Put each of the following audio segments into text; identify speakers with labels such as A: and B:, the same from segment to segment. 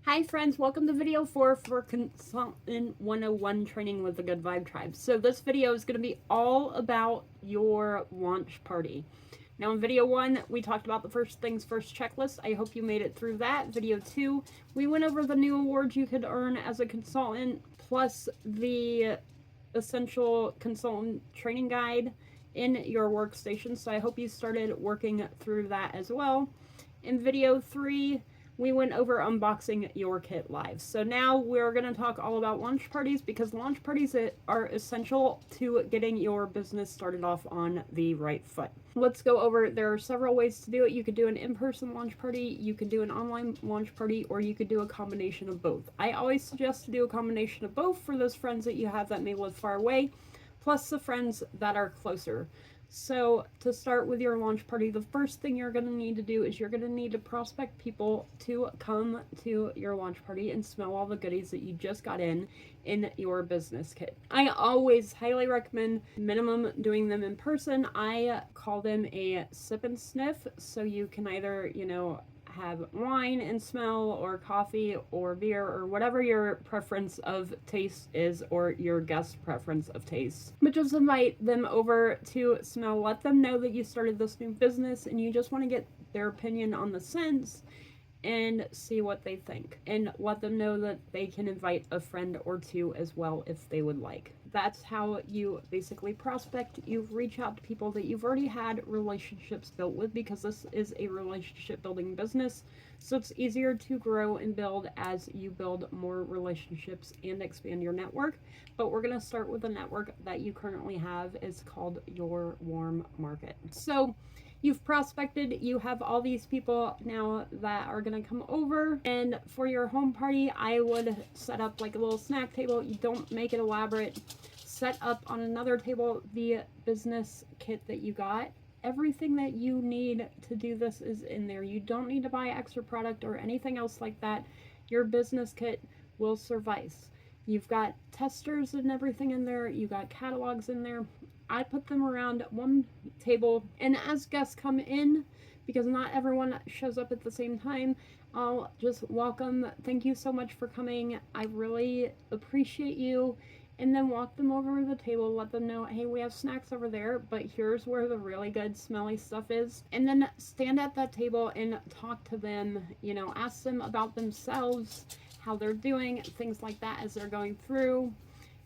A: Hi friends, welcome to video 4 for Consultant 101 Training with the Good Vibe Tribe. So this video is going to be all about your launch party. Now in video 1, we talked about the first things first checklist. I hope you made it through that. Video 2, we went over the new awards you could earn as a consultant, plus the essential consultant training guide in your workstation. So I hope you started working through that as well. In video 3, we went over unboxing your kit live. So now we're going to talk all about launch parties, because launch parties are essential to getting your business started off on the right foot. Let's go over, there are several ways to do it. You could do an in-person launch party, you could do an online launch party, or you could do a combination of both. I always suggest to do a combination of both for those friends that you have that may live far away, plus the friends that are closer. So to start with your launch party, the first thing you're going to need to do is you're going to need to prospect people to come to your launch party and smell all the goodies that you just got in your business kit. I always highly recommend minimum doing them in person. I call them a sip and sniff, so you can either, have wine and smell, or coffee or beer, or whatever your preference of taste is, or your guest preference of taste. But just invite them over to smell. Let them know that you started this new business and you just want to get their opinion on the scents and see what they think. And let them know that they can invite a friend or two as well if they would like. That's how you basically prospect. You reach out to people that you've already had relationships built with, because this is a relationship building business. So it's easier to grow and build as you build more relationships and expand your network. But we're going to start with the network that you currently have. It's called your warm market. So you've prospected, you have all these people now that are going to come over, and for your home party, I would set up like a little snack table. You don't make it elaborate. Set up on another table the business kit that you got. Everything that you need to do this is in there. You don't need to buy extra product or anything else like that. Your business kit will suffice. You've got testers and everything in there. You got catalogs in there. I put them around one table, and as guests come in, because not everyone shows up at the same time, I'll just welcome, thank you so much for coming, I really appreciate you, and then walk them over to the table, let them know, hey, we have snacks over there, but here's where the really good smelly stuff is. And then stand at that table and talk to them, ask them about themselves, how they're doing, things like that as they're going through.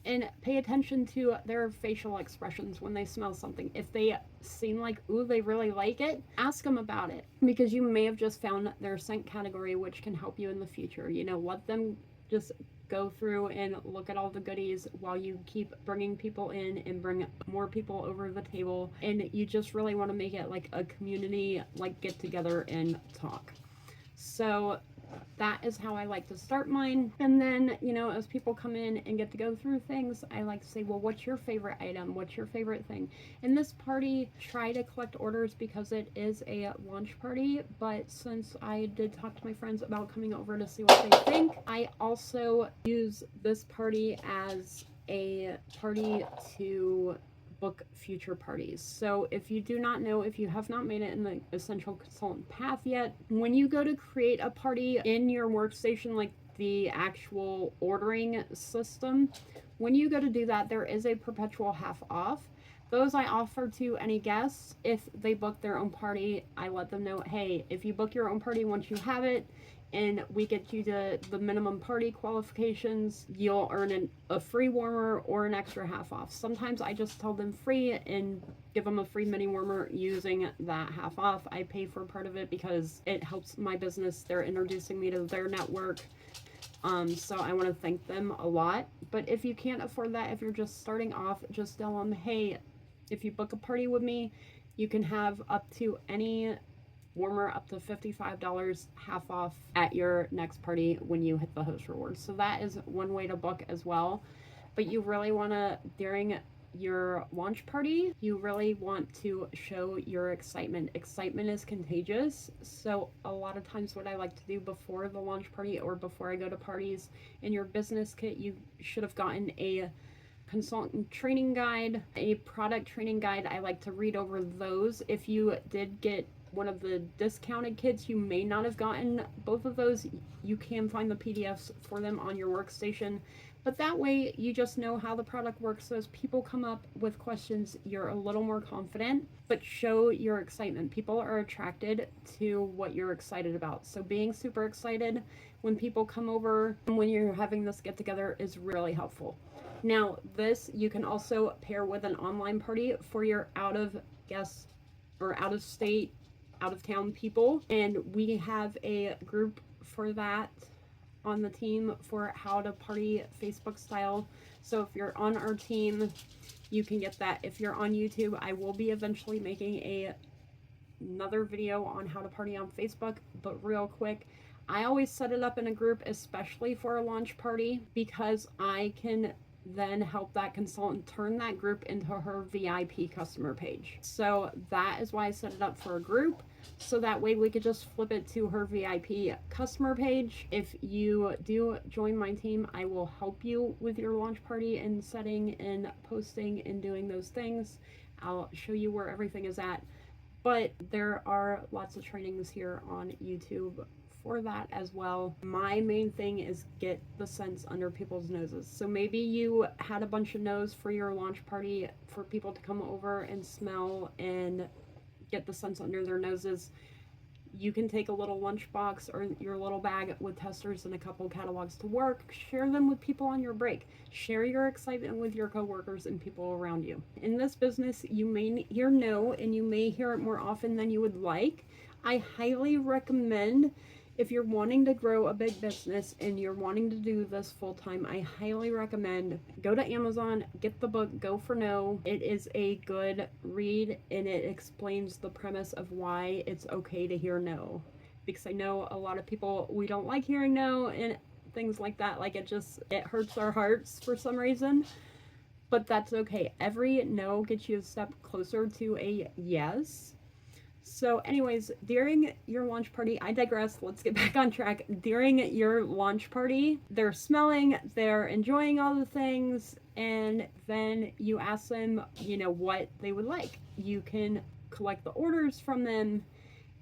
A: And pay attention to their facial expressions when they smell something. If they seem like, ooh, they really like it, ask them about it, because you may have just found their scent category, which can help you in the future. Let them just go through and look at all the goodies while you keep bringing people in and bring more people over the table. And you just really want to make it like a community, like get together and talk. So that is how I like to start mine. And then, as people come in and get to go through things, I like to say, well, what's your favorite item? What's your favorite thing? In this party, try to collect orders because it is a launch party. But since I did talk to my friends about coming over to see what they think, I also use this party as a party to book future parties. So if you do not know, if you have not made it in the essential consultant path yet, when you go to create a party in your workstation, like the actual ordering system, when you go to do that, there is a perpetual half off. Those I offer to any guests. If they book their own party, I let them know, hey, if you book your own party, once you have it and we get you to the minimum party qualifications, you'll earn a free warmer or an extra half off. Sometimes I just tell them free and give them a free mini warmer using that half off. I pay for part of it because it helps my business. They're introducing me to their network. So I want to thank them a lot. But if you can't afford that, if you're just starting off, just tell them, hey, if you book a party with me, you can have up to any warmer up to $55 half off at your next party when you hit the host rewards. So that is one way to book as well. But you really want to, during your launch party, you really want to show your excitement. Excitement is contagious. So a lot of times what I like to do before the launch party or before I go to parties, in your business kit, you should have gotten a consultant training guide, a product training guide. I like to read over those. If you did get one of the discounted kits, you may not have gotten both of those. You can find the PDFs for them on your workstation. But that way, you just know how the product works. So as people come up with questions, you're a little more confident, but show your excitement. People are attracted to what you're excited about. So being super excited when people come over and when you're having this get together is really helpful. Now, this you can also pair with an online party for your out of guest or out of state, out of town people. And we have a group for that on the team for how to party Facebook style. So if you're on our team, you can get that. If you're on YouTube, I will be eventually making another video on how to party on Facebook, but real quick, I always set it up in a group, especially for a launch party, because I can then help that consultant turn that group into her VIP customer page. So that is why I set it up for a group. So that way we could just flip it to her VIP customer page. If you do join my team, I will help you with your launch party and setting and posting and doing those things. I'll show you where everything is at. But there are lots of trainings here on YouTube for that as well. My main thing is get the scents under people's noses. So maybe you had a bunch of no's for your launch party for people to come over and smell and get the scents under their noses. You can take a little lunchbox or your little bag with testers and a couple catalogs to work. Share them with people on your break. Share your excitement with your coworkers and people around you. In this business, you may hear no, and you may hear it more often than you would like. I highly recommend, if you're wanting to grow a big business and you're wanting to do this full time, I highly recommend go to Amazon, get the book Go for No. It is a good read and it explains the premise of why it's okay to hear no. Because I know a lot of people, we don't like hearing no and things like that. Like it hurts our hearts for some reason. But that's okay. Every no gets you a step closer to a yes. So anyways, during your launch party, I digress, let's get back on track. During your launch party, they're smelling, they're enjoying all the things, and then you ask them, what they would like. You can collect the orders from them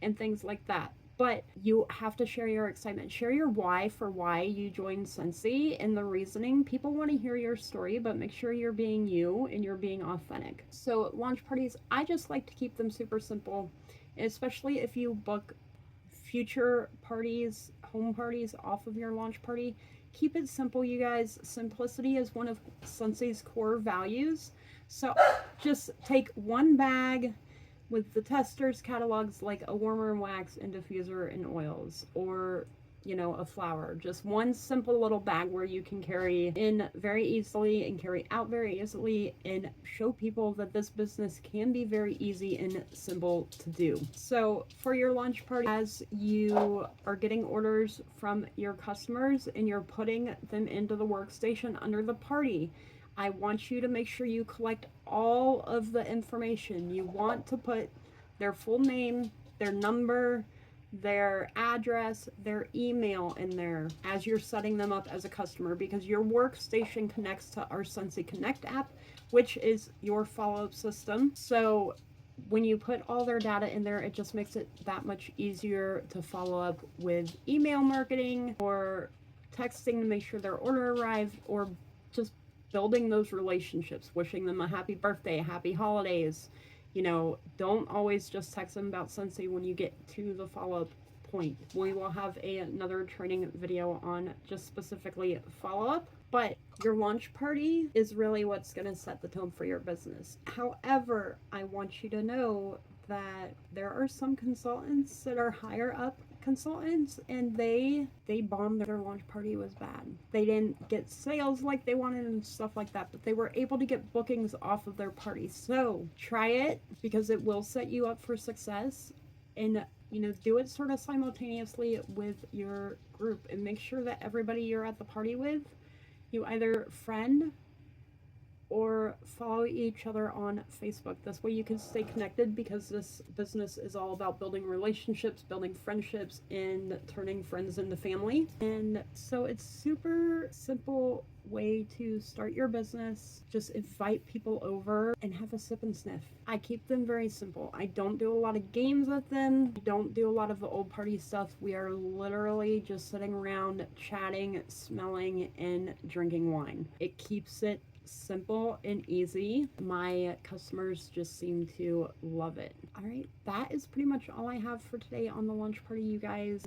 A: and things like that. But you have to share your excitement. Share your why for why you joined Scentsy and the reasoning. People want to hear your story, but make sure you're being you and you're being authentic. So launch parties, I just like to keep them super simple, especially if you book future parties, home parties off of your launch party. Keep it simple, you guys. Simplicity is one of Scentsy's core values. So just take one bag with the testers catalogs, like a warmer and wax and diffuser and oils, or a flower. Just one simple little bag where you can carry in very easily and carry out very easily and show people that this business can be very easy and simple to do. So for your launch party, as you are getting orders from your customers and you're putting them into the workstation under the party, I want you to make sure you collect all of the information. You want to put their full name, their number, their address, their email in there as you're setting them up as a customer, because your workstation connects to our Scentsy Connect app, which is your follow-up system. So when you put all their data in there, it just makes it that much easier to follow up with email marketing or texting to make sure their order arrived, or just building those relationships, wishing them a happy birthday, happy holidays. Don't always just text them about Scentsy when you get to the follow-up point. We will have another training video on just specifically follow-up, but your launch party is really what's going to set the tone for your business. However, I want you to know that there are some consultants that are higher up consultants, and they bombed. Their launch party was bad. They didn't get sales like they wanted and stuff like that, but they were able to get bookings off of their party. So try it, because it will set you up for success, and do it sort of simultaneously with your group, and make sure that everybody you're at the party with, you either friend or follow each other on Facebook. This way you can stay connected, because this business is all about building relationships, building friendships, and turning friends into family. And so it's super simple way to start your business. Just invite people over and have a sip and sniff. I keep them very simple. I don't do a lot of games with them. I don't do a lot of the old party stuff. We are literally just sitting around chatting, smelling, and drinking wine. It keeps it simple and easy. My customers just seem to love it. All right, that is pretty much all I have for today on the launch party, you guys.